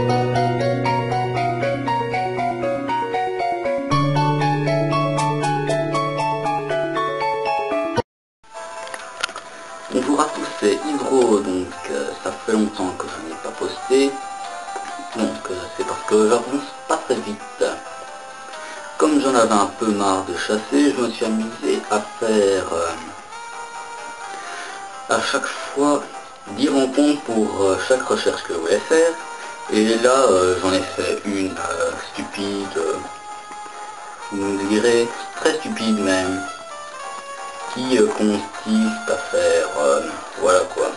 Bonjour à tous, c'est Hydro, donc ça fait longtemps que je n'ai pas posté, donc c'est parce que j'avance pas très vite. Comme j'en avais un peu marre de chasser, je me suis amusé à faire à chaque fois 10 rencontres pour chaque recherche que je voulais faire, et là j'en ai fait une stupide, vous direz très stupide même, qui consiste à faire, voilà quoi,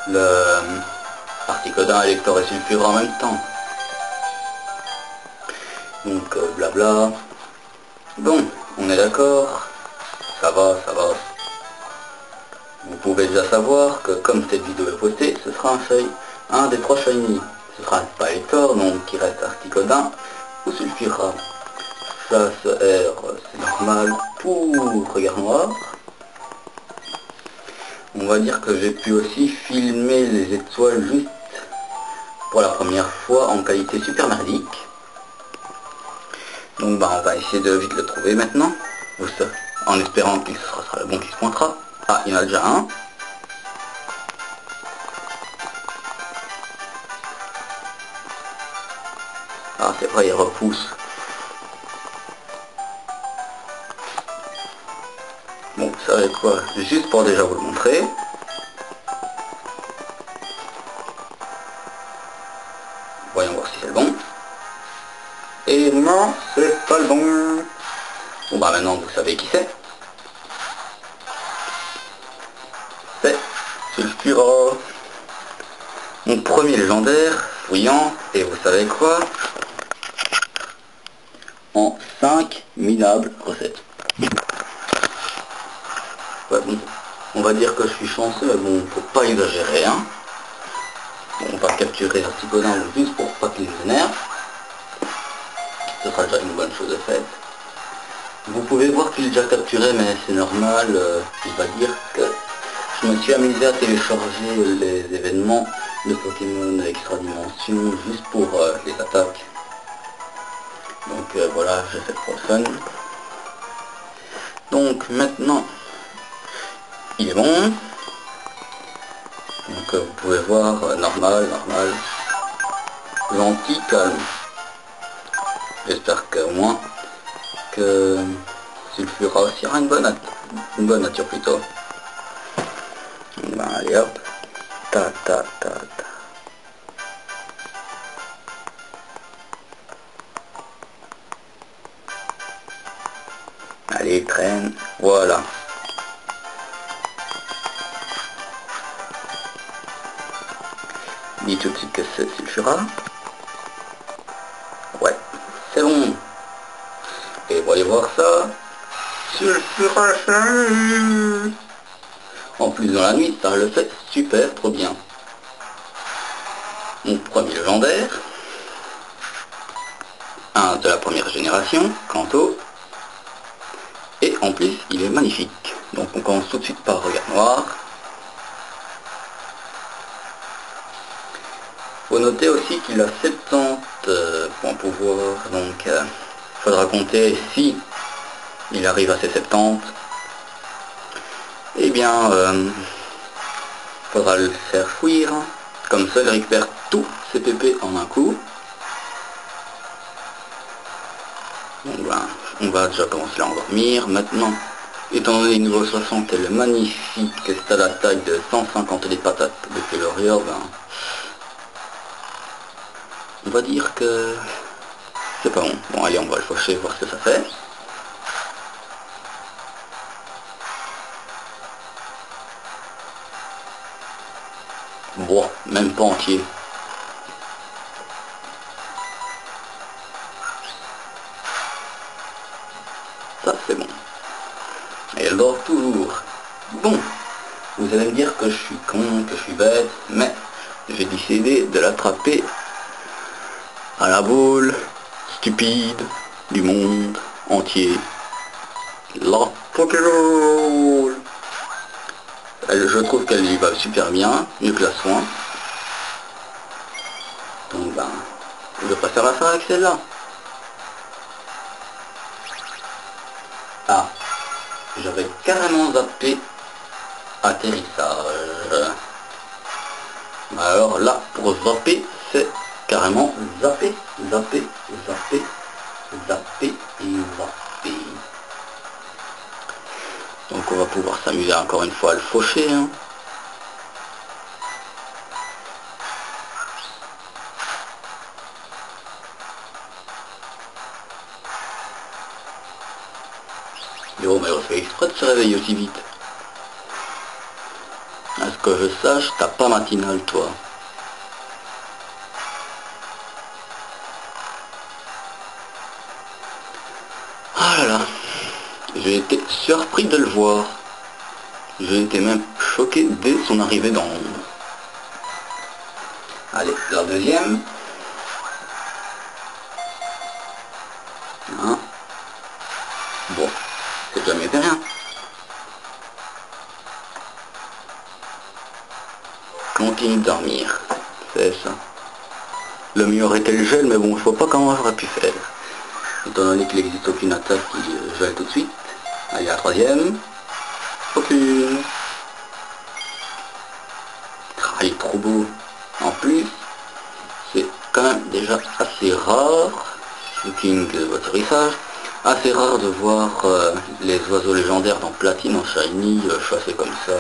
le Articodin, Elector et Sulfure en même temps. Donc blabla. Bon, on est d'accord, ça va, ça va. Vous pouvez déjà savoir que comme cette vidéo est postée, ce sera un des trois shiny. Ce sera pas Elector, donc qui reste Articodin ou Sulfura. Chasse R, c'est normal pour Regard Noir. On va dire que j'ai pu aussi filmer les étoiles juste pour la première fois en qualité super merdique. Donc bah on va essayer de vite le trouver maintenant, en espérant qu'il sera le bon qui se pointera. Ah, il y en a déjà un. Ah c'est vrai, il repousse. Bon, vous savez quoi, juste pour déjà vous le montrer. Voyons voir si c'est le bon. Et non, c'est pas le bon. Bon bah maintenant vous savez qui c'est. C'est Sulfura. Mon premier légendaire, fouillant, et vous savez quoi? En 5 minables recettes. Ouais, bon, on va dire que je suis chanceux, mais bon, faut pas exagérer, hein. Bon, on va capturer Articodin juste pour pas qu'il nous énerve. Ce sera déjà une bonne chose de faite. Vous pouvez voir qu'il est déjà capturé, mais c'est normal, il va dire que je me suis amusé à télécharger les événements de Pokémon Extra Dimension juste pour les attaques. Donc voilà, j'ai fait pour le fun. Donc maintenant, il est bon. Donc vous pouvez voir, normal, gentil, calme. J'espère qu'au moins que Sulfura aussi aura une bonne nature plutôt. Ben allez hop, ta. Allez, traîne, voilà. Dis tout de suite que c'est Sulfura. Ouais, c'est bon. Et voyez voir ça. Sulfura. En plus dans la nuit, ça le fait super trop bien. Mon premier légendaire. Un de la première génération, Kanto. Et en plus, il est magnifique. Donc on commence tout de suite par Regard Noir. Faut noter aussi qu'il a 70 points pouvoir, donc faudra compter si il arrive à ses 70. Eh bien, faudra le faire fuir. Comme ça, il récupère tous ses PP en un coup. Donc ben, on va déjà commencer à l'endormir. Maintenant, étant donné niveau 60 et le magnifique stade d'attaque de 150 des patates de Pelorior, ben, on va dire que c'est pas bon. Bon allez, on va le faucher, voir ce que ça fait. Bon, même pas entier. Ça c'est bon. Et elle dort toujours. Bon, vous allez me dire que je suis con, que je suis bête, mais j'ai décidé de l'attraper à la boule stupide du monde entier. La Pokéball. Je trouve qu'elle y va super bien, mieux que la soin. ben, je préfère la faire avec celle-là. Ah, j'avais carrément zappé atterrissage. Alors là, pour zapper, c'est carrément zapper, zapper, zapper, zapper et zapper. Donc on va pouvoir s'amuser encore une fois à le faucher. Hein. Yo, mais on fait exprès de se réveiller aussi vite. À ce que je sache, t'as pas matinale toi. Ah là là, j'ai été surpris de le voir. J'ai été même choqué dès son arrivée dans l'ombre. Allez, la deuxième. Hein. Bon, c'est jamais fait rien. Continue de dormir, c'est ça. Le mieux aurait été le gel, mais bon, je vois pas comment j'aurais pu faire. Étant donné qu'il n'existe aucune attaque qui gèle tout de suite. Allez, la troisième. Aucune. Ah, il est trop beau. En plus, c'est quand même déjà assez rare, shooting atterrissage, assez rare de voir les oiseaux légendaires dans Platine en shiny chasser comme ça,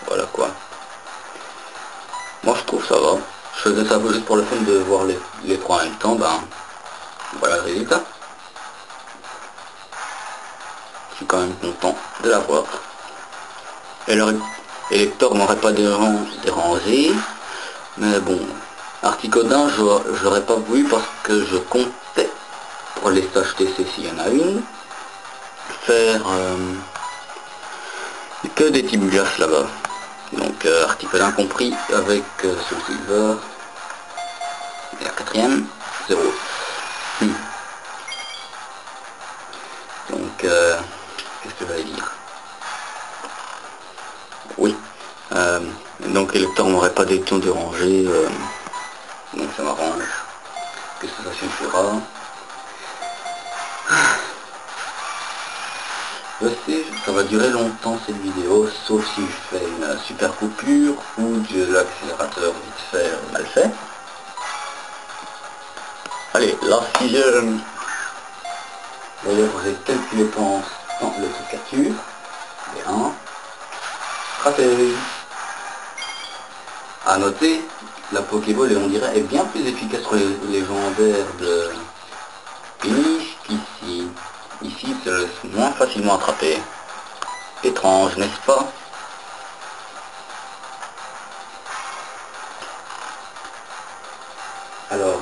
voilà quoi. Moi je trouve ça va. Je faisais ça juste pour le fun de voir les trois en même temps, ben voilà le résultat. Je suis quand même content de l'avoir. Et Elector m'aurait pas dérangé, mais bon, Articodin j'aurais pas voulu parce que je comptais, pour les stages TC s'il y en a une, faire que des Team Glace là-bas. Donc Articodin compris avec Soul Silver. Et la quatrième, 0. Donc qu'est-ce que j'allais dire? Oui. Donc Elector m'aurait pas des temps dérangé. Donc ça m'arrange. Qu'est-ce que ça suffira? Je sais, ça va durer longtemps cette vidéo, sauf si je fais une super coupure ou de l'accélérateur vite fait mal fait. Allez, la sixième. D'ailleurs, j'ai calculé pendant le capture. Et un. Raté. A noter, la Pokéball, on dirait, est bien plus efficace sur les légendaires de Finish qu'ici. Ici, c'est moins facilement attrapé. Étrange, n'est-ce pas? Alors...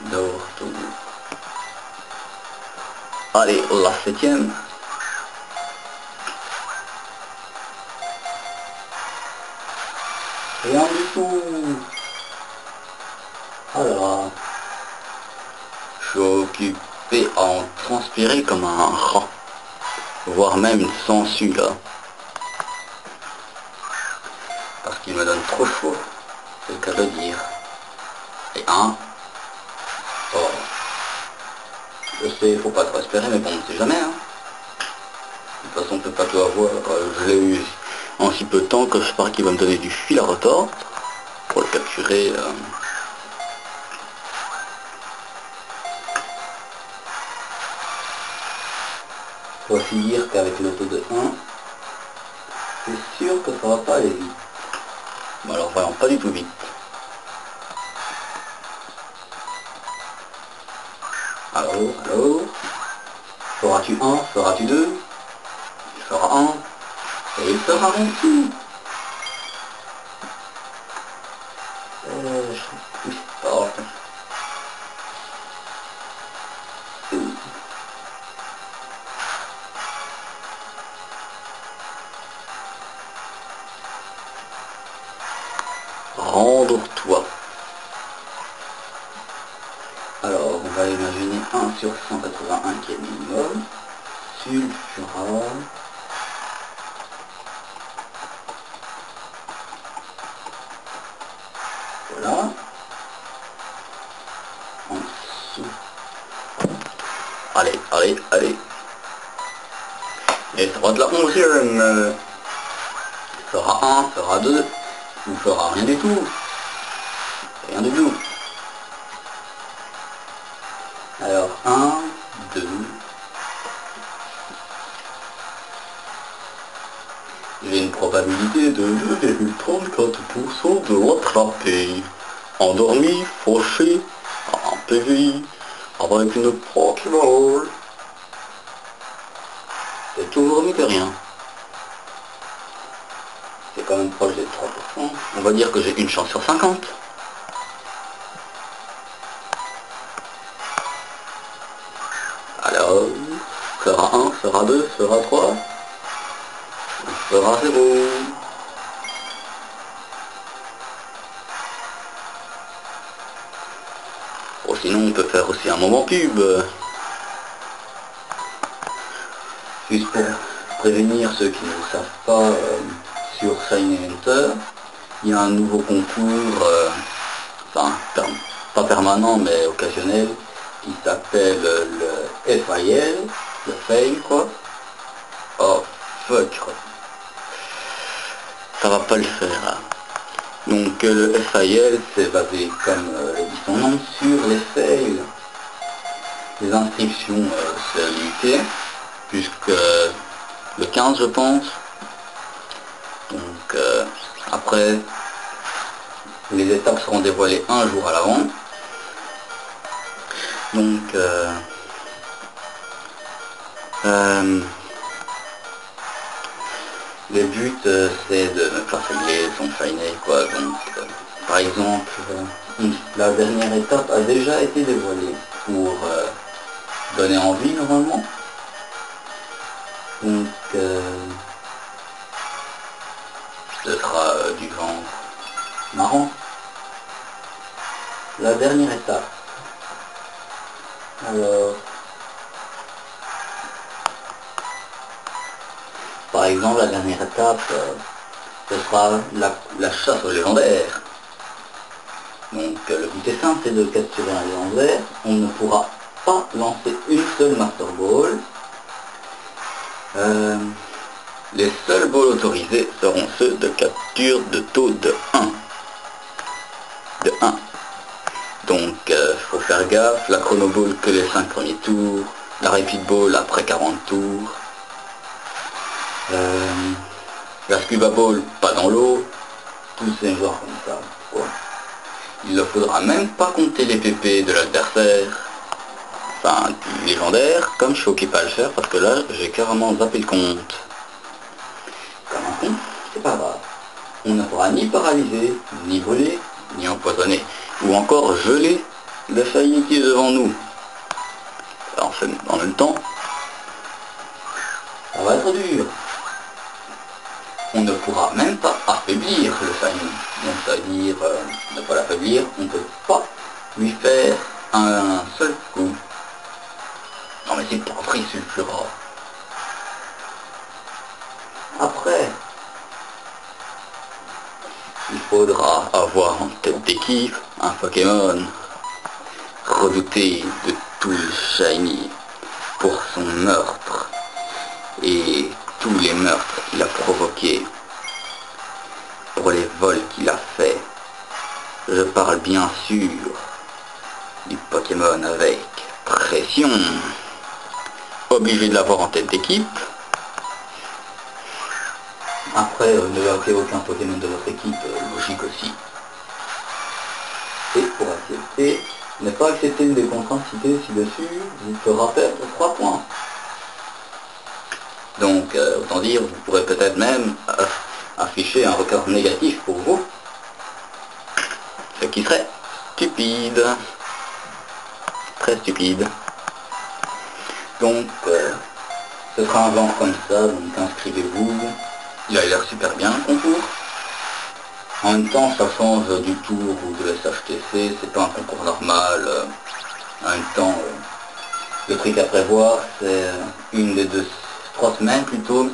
Dehors, tout. Allez, la septième. Rien du tout. Alors, je suis occupé à en transpirer comme un rat, voire même une sangsue là. Parce qu'il me donne trop chaud, c'est le cas de dire. Et un. Oh. Je sais, faut pas trop espérer, mais bon, on sait jamais. Hein. De toute façon, on peut pas tout avoir. Je l'ai eu en si peu de temps que je parie qu'il va me donner du fil à retordre pour le capturer. Faut aussi dire qu'avec l'auto de 1, c'est sûr que ça va pas aller vite. Bon alors voyons, pas du tout vite. Allô. Feras-tu 1? Feras-tu 2? Il fera 1. Et il fera un tout. Je sais pas. Rendre-toi. Alors, on va imaginer 1 sur 181 qui est minimum. Sulfura. Voilà. En dessous. Allez, allez, allez. Et ça va de la 11e. Fera 1, fera 2, ou fera rien du tout. Rien du tout. Alors 1, 2. J'ai une probabilité de 2,34% de l'attraper. Endormi, fauché, en PVI, avec une Pokéball. C'est toujours mieux que rien. C'est quand même proche des 3%. On va dire que j'ai une chance sur 50. Alors, fera 1, fera 2, fera 3, fera 0. Ou sinon on peut faire aussi un moment pub. Juste pour prévenir ceux qui ne savent pas, sur Shiny Hunter, il y a un nouveau concours, enfin pas permanent mais occasionnel, qui s'appelle le FIL, le fail quoi. Oh fuck, ça va pas le faire là. Donc le FIL c'est basé comme le dit son nom sur les fails. Les inscriptions c'est limité jusque le 15 je pense. Donc après les étapes seront dévoilées un jour à l'avant. Donc le but c'est de ne pas failler son final quoi. Donc par exemple la dernière étape a déjà été dévoilée pour donner envie normalement. Donc ce sera du genre marrant. La dernière étape. Alors, par exemple, la dernière étape, ce sera la chasse aux légendaires. Donc le but est simple, c'est de capturer un légendaire. On ne pourra pas lancer une seule Master Ball. Les seuls balls autorisés seront ceux de capture de taux de 1. De 1. Donc faut faire gaffe, la Chrono Ball que les 5 premiers tours, la Rapid Ball après 40 tours, la Scuba Ball pas dans l'eau, tous ces genres comme ça. Quoi. Il ne faudra même pas compter les PP de l'adversaire, enfin du légendaire, comme je suis occupé à le faire parce que là j'ai carrément zappé le compte. Comme un con, c'est pas grave. On ne pourra ni paralyser, ni voler, ni empoisonner, ou encore geler le failli qui est devant nous. Alors, en même temps, ça va être dur. On ne pourra même pas affaiblir le failli. Donc ça veut dire ne pas l'affaiblir, on ne peut pas lui faire un seul coup. Non mais c'est pas vrai sulfura. Après, il faudra avoir en tête d'équipe un Pokémon redouté de tout le Shiny pour son meurtre et tous les meurtres qu'il a provoqués, pour les vols qu'il a fait. Je parle bien sûr du Pokémon avec pression. Obligé de l'avoir en tête d'équipe. Après, ne lancez aucun Pokémon de votre équipe, logique aussi. Et pour accepter, ne pas accepter une des contraintes citées ci-dessus vous fera perdre 3 points. Donc, autant dire, vous pourrez peut-être même afficher un record négatif pour vous. Ce qui serait stupide. Très stupide. Donc, ce sera un genre comme ça, donc inscrivez-vous. Il a l'air super bien le concours. En même temps, ça change du tour ou de SHTC, c'est pas un concours normal. En même temps, le truc à prévoir, c'est une des 3 semaines plutôt,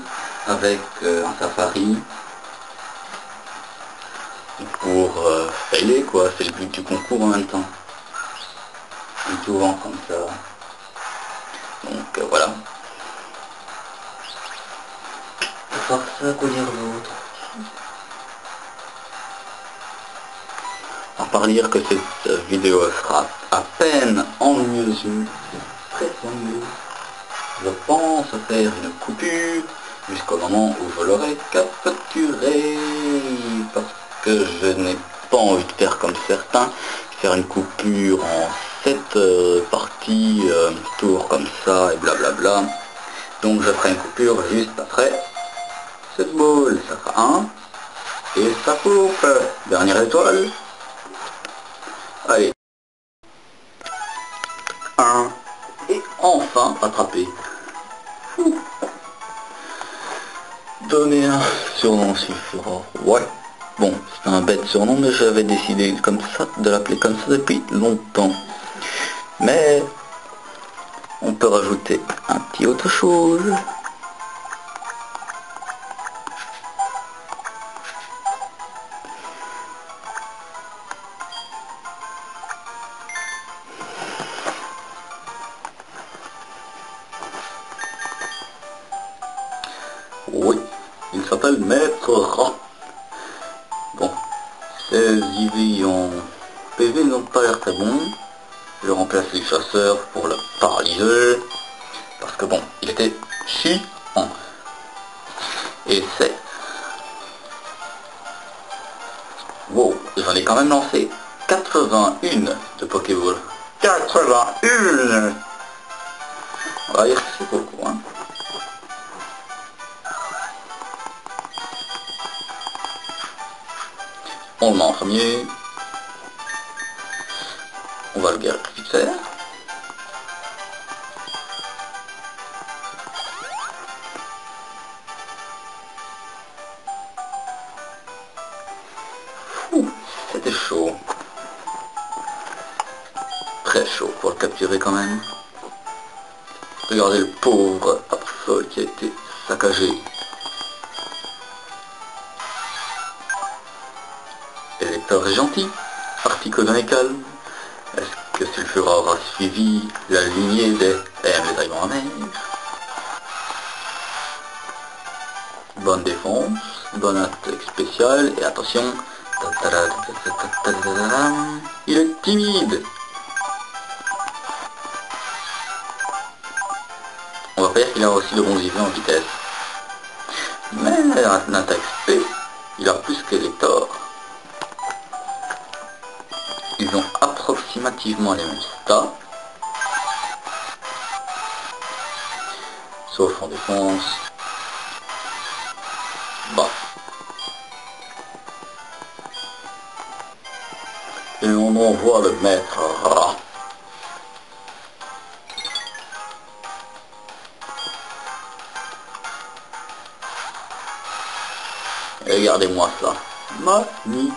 avec un safari pour pour failer quoi, c'est le but du concours en même temps. Et tout vend comme ça. Donc voilà. À part ça, quoi dire d'autre? À part dire que cette vidéo sera à peine ennuyeuse, très ennuyeuse. Je pense faire une coupure jusqu'au moment où je l'aurai capturé, parce que je n'ai pas envie de faire comme certains, faire une coupure en 7 parties, tours comme ça et blablabla. Donc je ferai une coupure juste après cette boule, ça fera 1 et ça coupe. Dernière étoile. Allez. 1 et enfin attraper. Donner un surnom suffira. Ouais. Bon, c'est un bête surnom, mais j'avais décidé comme ça de l'appeler comme ça depuis longtemps. Mais on peut rajouter un petit autre chose. Oui, il s'appelle Maître Rat. Bon, 16 IV en PV n'ont pas l'air très bon. Je remplace les chasseurs pour le paralyser. Parce que bon, il était chiant. Et c'est... Wow, j'en ai quand même lancé 81 de Pokéball. 81. On va dire que c'est beaucoup, hein. On le met en premier. On va le garder vite fait. C'était chaud. Très chaud pour le capturer quand même. Regardez le pauvre Absol qui a été saccagé. Électeur est gentil. Articodon est calme. Est-ce que Sulfura aura suivi la lignée des les dragons en neige? Bonne défense, bonne attaque spéciale, et attention, il est timide. On va pas dire qu'il a aussi de bons IV en vitesse. Mais en attaque spé, il a plus qu'Elector. Ils ont approximativement les mêmes stats. Sauf en défense. Bah. Et on envoie le Maître Rat. Regardez-moi ça. Magnifique.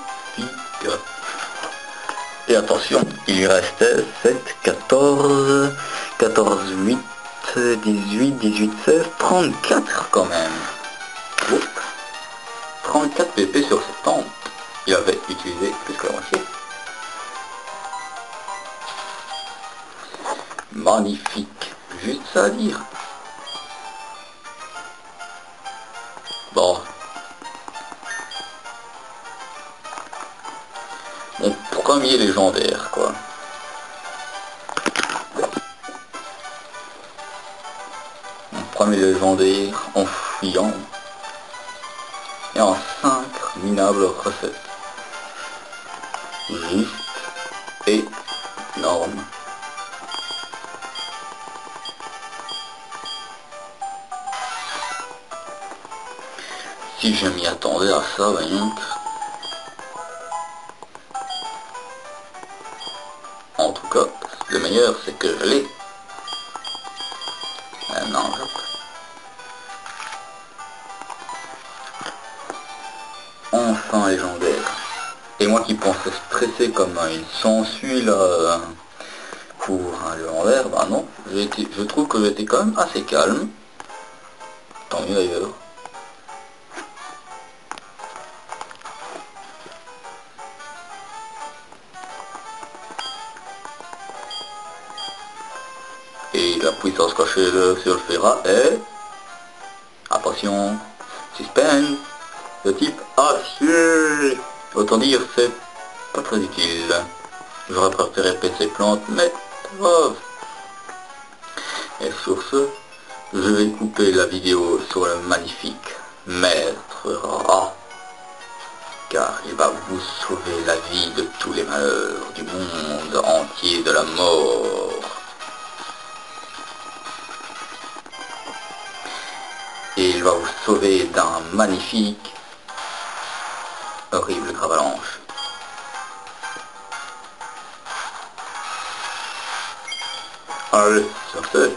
Et attention, il restait 7, 14, 14, 8, 18, 18, 16, 34 quand même. Oups. 34 PP sur 70. Il avait utilisé plus que la moitié. Magnifique. Juste ça à dire. Bon. Mon premier légendaire, quoi. Mon premier légendaire en fuyant. Et en 5 minables recettes. Juste énorme. Si je m'y attendais à ça, voyons. En tout cas, le meilleur c'est que je l'ai. Non, enfin légendaire. Et moi qui pensais stresser comme une sangsue là pour un légendaire, bah non, je trouve que j'étais quand même assez calme. Tant mieux d'ailleurs. Et la puissance cachée sur le Fera est... Attention, suspense, de type acier. Autant dire, c'est pas très utile. J'aurais préféré PC plante, mais pas grave. Et sur ce, je vais couper la vidéo sur le magnifique Maître Rat, car il va vous sauver la vie de tous les malheurs du monde entier de la mort. Et il va vous sauver d'un magnifique, horrible avalanche. Allez, sur ce,